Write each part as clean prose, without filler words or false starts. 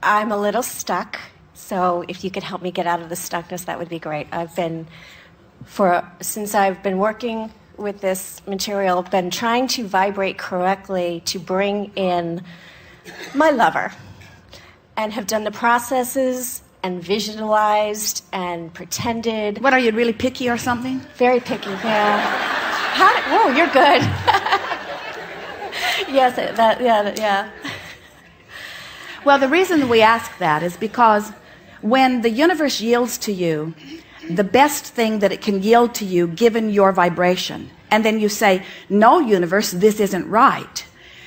I'm a little stuck, so if you could help me get out of the stuckness, that would be great. Since I've been working with this material, been trying to vibrate correctly to bring in my lover, and have done the processes and visualized and pretended. What, are you really picky or something? Very picky, yeah. Whoa, you're good. Yes, yeah. Well, the reason we ask that is because when the universe yields to you the best thing that it can yield to you given your vibration, and then you say, no, universe, this isn't right,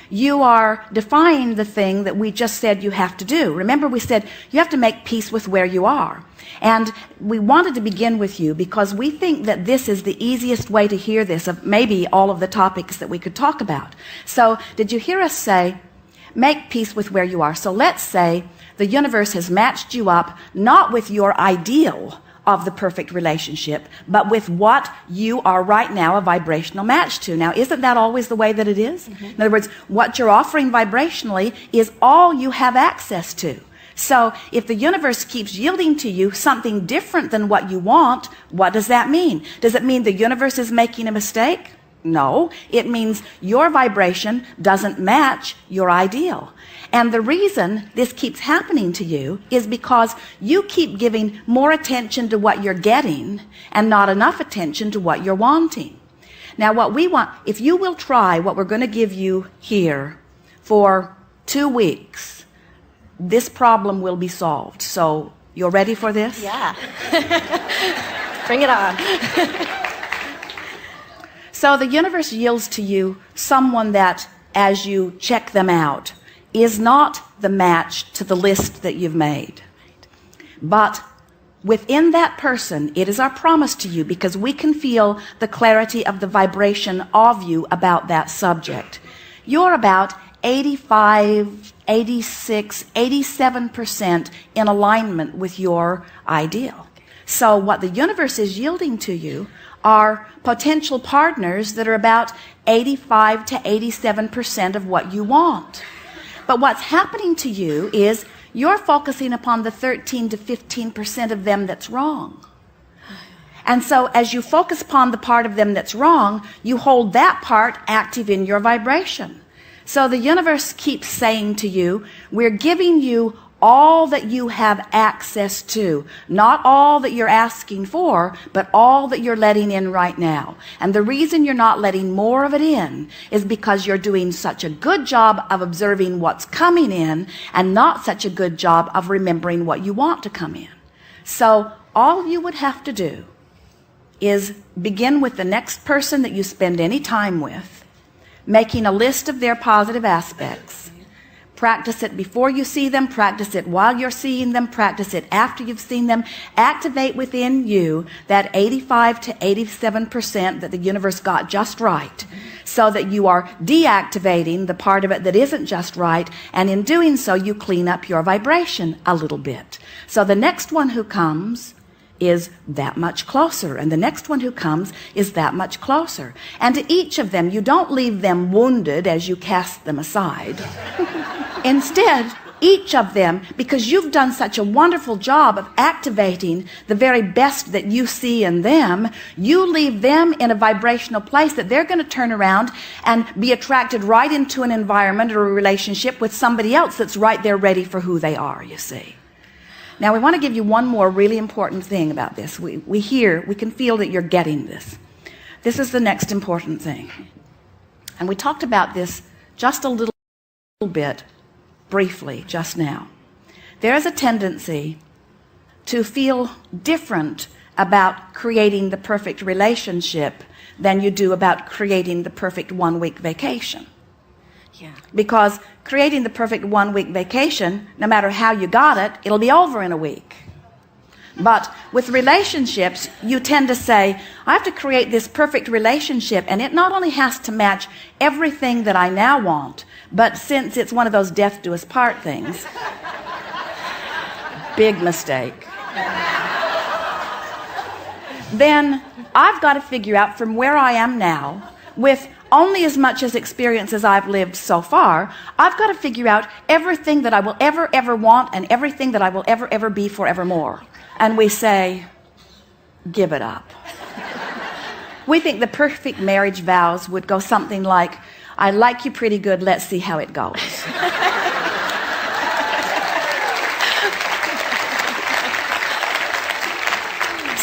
you are defying the thing that we just said you have to do. Remember, we said you have to make peace with where you are. And we wanted to begin with you because we think that this is the easiest way to hear this of maybe all of the topics that we could talk about. So did you hear us say, make peace with where you are? So let's say the universe has matched you up not with your ideal of the perfect relationship, but with what you are right now a vibrational match to. Now, isn't that always the way that it is? Mm-hmm. In other words, what you're offering vibrationally is all you have access to. So if the universe keeps yielding to you something different than what you want, what does that mean? Does it mean the universe is making a mistake? No, it means your vibration doesn't match your ideal. And the reason this keeps happening to you is because you keep giving more attention to what you're getting and not enough attention to what you're wanting. Now, what we want, if you will try what we're going to give you here for 2 weeks, this problem will be solved. So, you're ready for this? Yeah. Bring it on. So the universe yields to you someone that, as you check them out, is not the match to the list that you've made. But within that person, it is our promise to you, because we can feel the clarity of the vibration of you about that subject. You're about 85, 86, 87% in alignment with your ideal. So what the universe is yielding to you are potential partners that are about 85 to 87% of what you want. But what's happening to you is you're focusing upon the 13 to 15% of them that's wrong. And so as you focus upon the part of them that's wrong, you hold that part active in your vibration. So the universe keeps saying to you, we're giving you all that you have access to, not all that you're asking for, but all that you're letting in right now. And the reason you're not letting more of it in is because you're doing such a good job of observing what's coming in and not such a good job of remembering what you want to come in. So all you would have to do is begin with the next person that you spend any time with, making a list of their positive aspects. Practice it before you see them, practice it while you're seeing them, practice it after you've seen them. Activate within you that 85 to 87% that the universe got just right, so that you are deactivating the part of it that isn't just right, and in doing so you clean up your vibration a little bit. So the next one who comes is that much closer, and the next one who comes is that much closer. And to each of them, you don't leave them wounded as you cast them aside. Instead, each of them, because you've done such a wonderful job of activating the very best that you see in them, you leave them in a vibrational place that they're going to turn around and be attracted right into an environment or a relationship with somebody else that's right there ready for who they are, you see. Now, we want to give you one more really important thing about this. We can feel that you're getting this. This is the next important thing. And we talked about this just a little bit briefly just now. There is a tendency to feel different about creating the perfect relationship than you do about creating the perfect 1-week vacation. Yeah. Because creating the perfect 1-week vacation, no matter how you got it, it'll be over in a week. But with relationships, you tend to say, I have to create this perfect relationship, and it not only has to match everything that I now want, but since it's one of those death do us part things, big mistake, then I've got to figure out from where I am now with only as much as experience as I've lived so far, I've got to figure out everything that I will ever want and everything that I will ever be forevermore. And we say, give it up. We think the perfect marriage vows would go something like, I like you pretty good, let's see how it goes.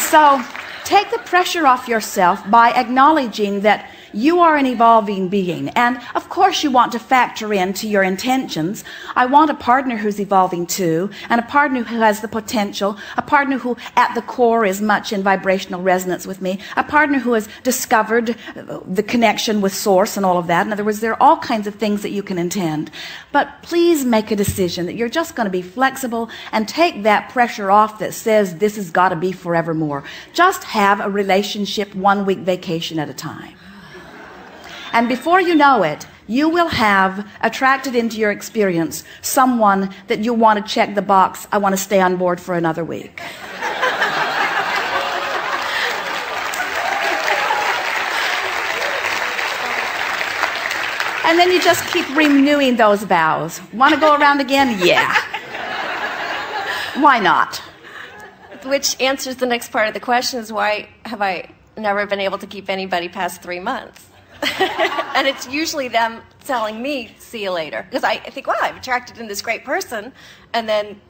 So take the pressure off yourself by acknowledging that you are an evolving being. And of course you want to factor into your intentions, I want a partner who's evolving too, and a partner who has the potential, a partner who at the core is much in vibrational resonance with me, a partner who has discovered the connection with source and all of that. In other words, there are all kinds of things that you can intend. But please make a decision that you're just going to be flexible and take that pressure off that says this has got to be forevermore. Just have a relationship 1 week vacation at a time. And before you know it, you will have attracted into your experience someone that you want to check the box, I want to stay on board for another week. And then you just keep renewing those vows. Want to go around again? Yeah. Why not? Which answers the next part of the question is, why have I never been able to keep anybody past 3 months? And it's usually them telling me, see you later. Because I think, wow, I've attracted in this great person. And then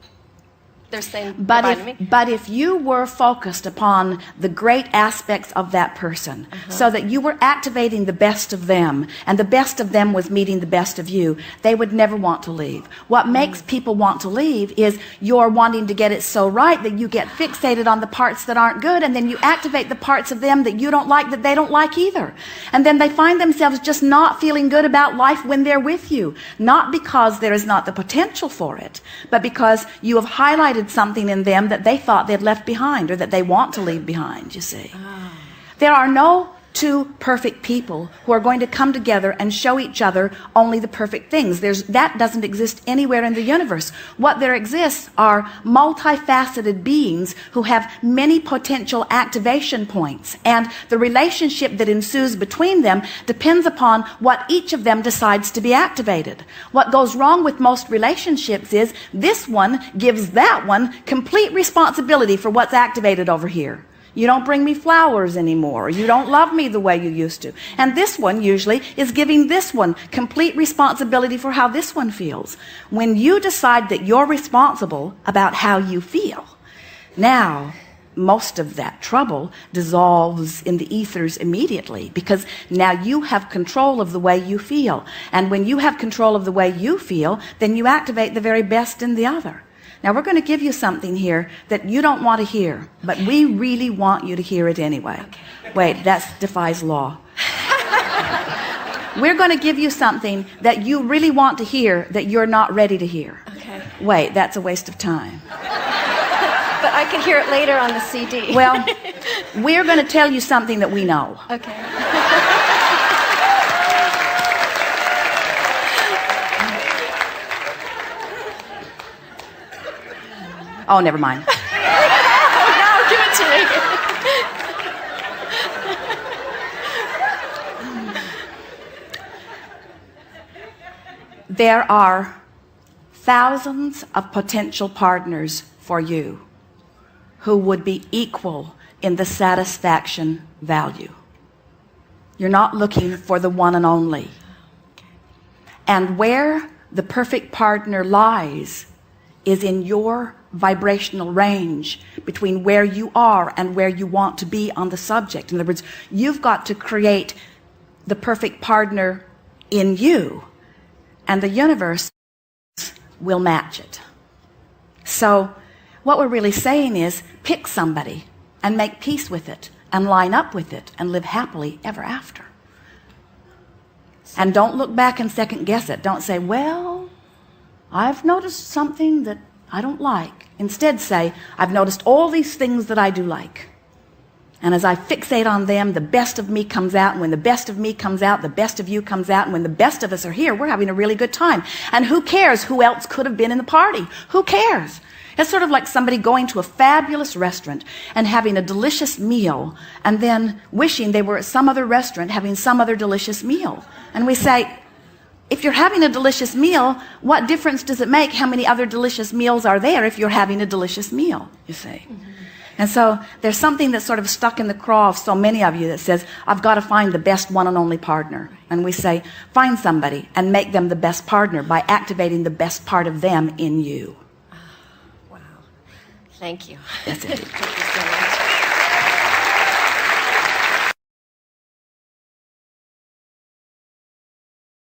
they're saying goodbye to me. But if you were focused upon the great aspects of that person, so that you were activating the best of them, and the best of them was meeting the best of you, they would never want to leave. What makes people want to leave is you're wanting to get it so right that you get fixated on the parts that aren't good, and then you activate the parts of them that you don't like, that they don't like either. And then they find themselves just not feeling good about life when they're with you. Not because there is not the potential for it, but because you have highlighted something in them that they thought they'd left behind, or that they want to leave behind, you see. There are no two perfect people who are going to come together and show each other only the perfect things. That doesn't exist anywhere in the universe. What there exists are multifaceted beings who have many potential activation points, and the relationship that ensues between them depends upon what each of them decides to be activated. What goes wrong with most relationships is this one gives that one complete responsibility for what's activated over here. You don't bring me flowers anymore. You don't love me the way you used to. And this one usually is giving this one complete responsibility for how this one feels. When you decide that you're responsible about how you feel, now most of that trouble dissolves in the ethers immediately, because now you have control of the way you feel. And when you have control of the way you feel, then you activate the very best in the other. Now we're going to give you something here that you don't want to hear, but we really want you to hear it anyway. Wait, that defies law. We're going to give you something that you really want to hear that you're not ready to hear. Okay. Wait, that's a waste of time. But I can hear it later on the CD. Well, we're going to tell you something that we know. Okay. Oh, never mind. No, give it to me. There are thousands of potential partners for you who would be equal in the satisfaction value. You're not looking for the one and only. And where the perfect partner lies is in your vibrational range between where you are and where you want to be on the subject. In other words, you've got to create the perfect partner in you, and the universe will match it. So what we're really saying is, pick somebody and make peace with it and line up with it and live happily ever after. And don't look back and second guess it. Don't say, well, I've noticed something that I don't like. Instead say, I've noticed all these things that I do like. And as I fixate on them, the best of me comes out. And when the best of me comes out, the best of you comes out. And when the best of us are here, we're having a really good time. And who cares who else could have been in the party? Who cares? It's sort of like somebody going to a fabulous restaurant and having a delicious meal and then wishing they were at some other restaurant having some other delicious meal. And we say, if you're having a delicious meal, what difference does it make how many other delicious meals are there if you're having a delicious meal, you see? And so there's something that's sort of stuck in the craw of so many of you that says, I've got to find the best one and only partner. And we say, find somebody and make them the best partner by activating the best part of them in you. Wow. Thank you. That's it. Thank you so much.